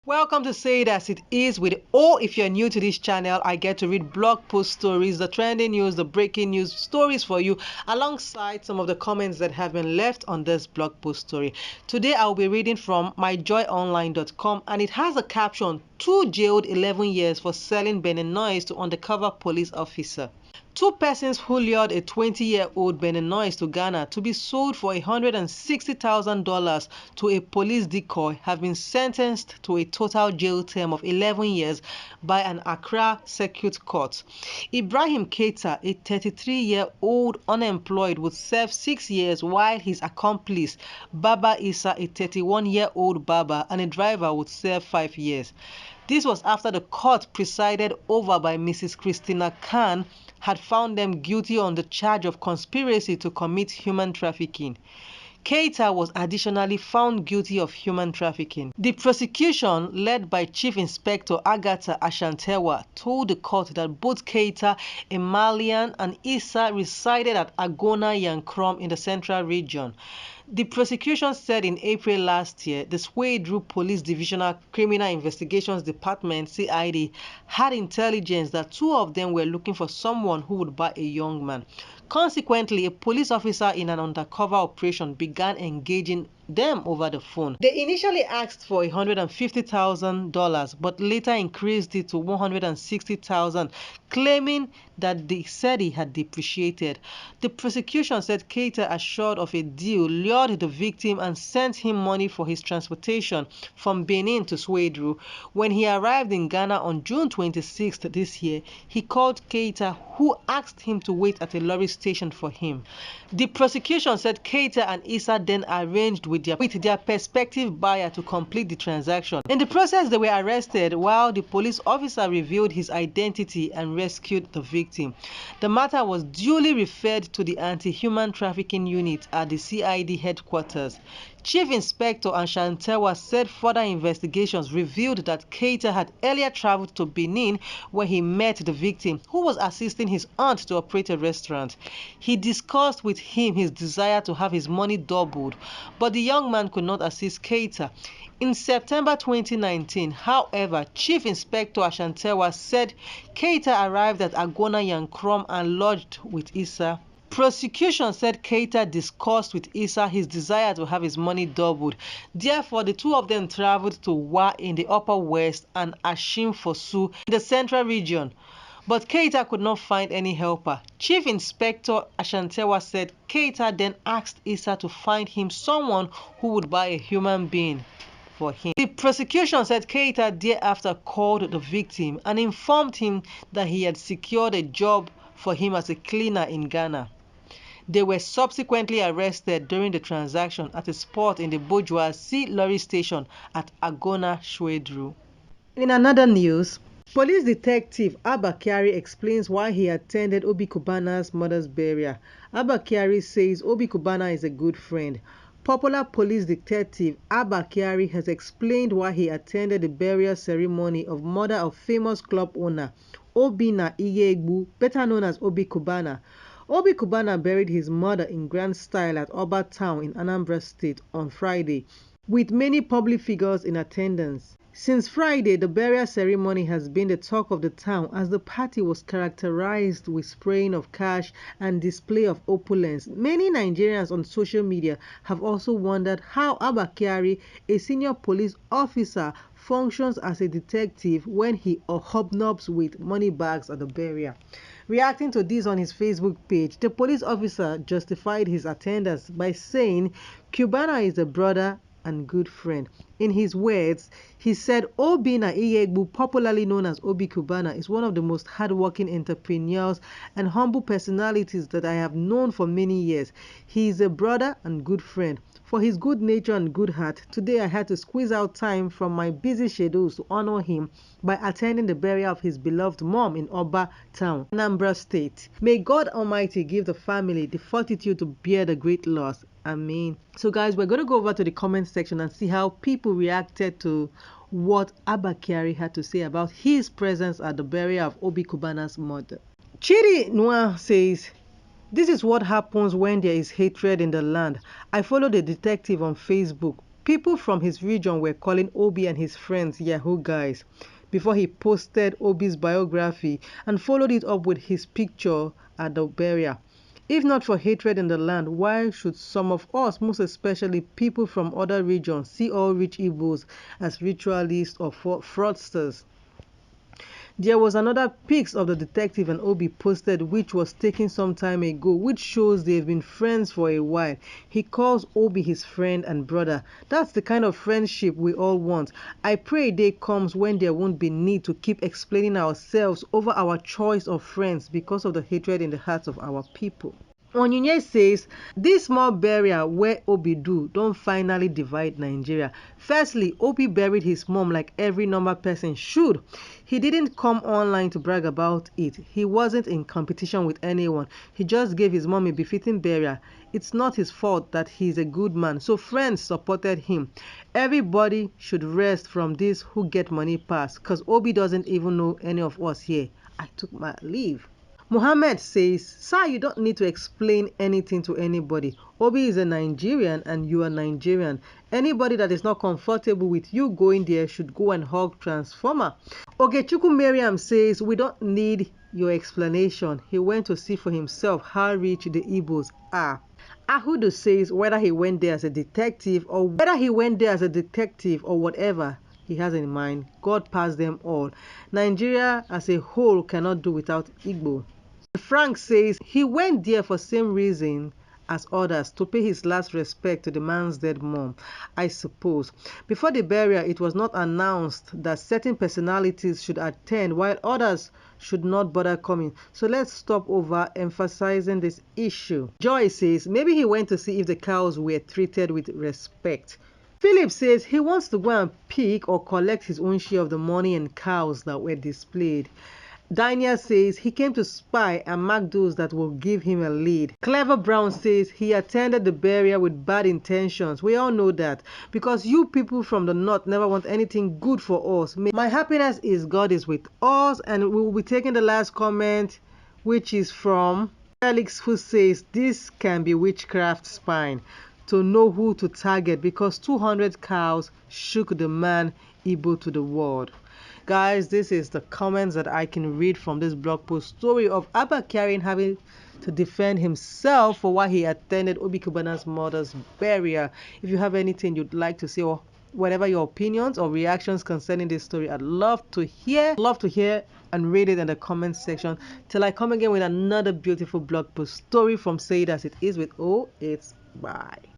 Welcome to Say It As It Is with O. If you're new to this channel, I get to read blog post stories, the trending news, the breaking news stories for you, alongside some of the comments that have been left on this blog post story. Today, I'll be reading from myjoyonline.com, and it has a caption, 2 jailed 11 years for selling Beninois to undercover police officer. Two persons who lured a 20-year-old Beninois to Ghana to be sold for $160,000 to a police decoy have been sentenced to a total jail term of 11 years by an Accra Circuit Court. Ibrahim Keita, a 33-year-old unemployed, would serve 6 years, while his accomplice, Baba Issa, a 31-year-old barber and a driver, would serve 5 years. This was after the court, presided over by Mrs. Christina Khan, had found them guilty on the charge of conspiracy to commit human trafficking. Keita was additionally found guilty of human trafficking. The prosecution, led by Chief Inspector Agatha Ashantewa, told the court that both Keita, a Malian, and Issa resided at Agona Yankrom in the Central Region. The prosecution said in April last year, the Swedru Police Divisional Criminal Investigations Department (CID) had intelligence that two of them were looking for someone who would buy a young man. Consequently, a police officer in an undercover operation began engaging them over the phone. They initially asked for $150,000, but later increased it to $160,000, claiming that the cedi had depreciated. The prosecution said Keita, assured of a deal, lured the victim and sent him money for his transportation from Benin to Swedru. When he arrived in Ghana on June 26th this year, he called Keita, who asked him to wait at a lorry station for him. The prosecution said Keita and Issa then arranged with their prospective buyer to complete the transaction. In the process, they were arrested while the police officer revealed his identity and rescued the victim. The matter was duly referred to the anti-human trafficking unit at the CID headquarters. Chief Inspector Ashantewa said further investigations revealed that Keita had earlier traveled to Benin, where he met the victim, who was assisting his aunt to operate a restaurant. He discussed with him his desire to have his money doubled, but the young man could not assist Keita. In September 2019, however, Chief Inspector Ashantewa said Keita arrived at Agona Yankrom and lodged with Issa. Prosecution said Keita discussed with Issa his desire to have his money doubled. Therefore, the two of them traveled to Wa in the Upper West and Ashim Fosu in the Central Region. But Keita could not find any helper. Chief Inspector Ashantewa said Keita then asked Issa to find him someone who would buy a human being for him. The prosecution said Keita thereafter called the victim and informed him that he had secured a job for him as a cleaner in Ghana. They were subsequently arrested during the transaction at a spot in the Bourgeoisie lorry station at Agona, Swedru. In another news, police detective Abba KYARI explains why he attended Obi Cubana's mother's burial. Abba KYARI says Obi Cubana is a good friend. Popular police detective Abba KYARI has explained why he attended the burial ceremony of mother of famous club owner Obi Cubana, better known as Obi Cubana. Obi Cubana buried his mother in grand style at Oba Town in Anambra State on Friday, with many public figures in attendance. Since Friday, the burial ceremony has been the talk of the town, as the party was characterized with spraying of cash and display of opulence. Many Nigerians on social media have also wondered how Abba KYARI, a senior police officer, functions as a detective when he hobnobs with money bags at the burial. Reacting to this on his Facebook page, the police officer justified his attendance by saying Cubana is a brother and good friend. In his words, he said Obi Cubana, popularly known as Obi Cubana, is one of the most hardworking entrepreneurs and humble personalities that I have known for many years. He is a brother and good friend. For his good nature and good heart, today I had to squeeze out time from my busy schedules to honor him by attending the burial of his beloved mom in Oba Town, Anambra State. May God Almighty give the family the fortitude to bear the great loss. Amen. So guys, we're going to go over to the comment section and see how people reacted to what Abba KYARI had to say about his presence at the burial of Obi Cubana's mother. Chidi Noir says, "This is what happens when there is hatred in the land. I follow the detective on Facebook. People from his region were calling Obi and his friends Yahoo guys before he posted Obi's biography and followed it up with his picture at the burial. If not for hatred in the land, why should some of us, most especially people from other regions, see all rich Igbos as ritualists or fraudsters? There was another pics of the detective and Obi posted which was taken some time ago, which shows they've been friends for a while. He calls Obi his friend and brother. That's the kind of friendship we all want. I pray a day comes when there won't be need to keep explaining ourselves over our choice of friends because of the hatred in the hearts of our people. Onyinye says, this small burial where Obi do don't finally divide Nigeria. Firstly, Obi buried his mom like every normal person should. He didn't come online to brag about it. He wasn't in competition with anyone. He just gave his mom a befitting burial. It's not his fault that he's a good man, so friends supported him. Everybody should rest from this who get money pass, cause Obi doesn't even know any of us here. I took my leave. Mohammed says, sir, you don't need to explain anything to anybody. Obi is a Nigerian and you are Nigerian. Anybody that is not comfortable with you going there should go and hug Transformer. Ogechukwu Miriam says, we don't need your explanation. He went to see for himself how rich the Igbos are. Ahudu says, whether he went there as a detective or whatever he has in mind, God passed them all. Nigeria as a whole cannot do without Igbo. Frank says he went there for same reason as others, to pay his last respect to the man's dead mom, I suppose. Before the burial, it was not announced that certain personalities should attend while others should not bother coming. So let's stop over emphasizing this issue. Joy says maybe he went to see if the cows were treated with respect. Philip says he wants to go and pick or collect his own share of the money and cows that were displayed. Daniel says he came to spy and mark those that will give him a lead. Clever Brown says he attended the burial with bad intentions. We all know that because you people from the north never want anything good for us. My happiness is God is with us, and we will be taking the last comment, which is from Felix, who says this can be witchcraft spine to know who to target because 200 cows shook the man Igbo to the world. Guys, this is the comments that I can read from this blog post story of Abba KYARI having to defend himself for why he attended Obi Cubana's mother's burial. If you have anything you'd like to say or whatever your opinions or reactions concerning this story, I'd love to hear and read it in the comment section. Till I come again with another beautiful blog post story from Say It As It Is with O, it's bye.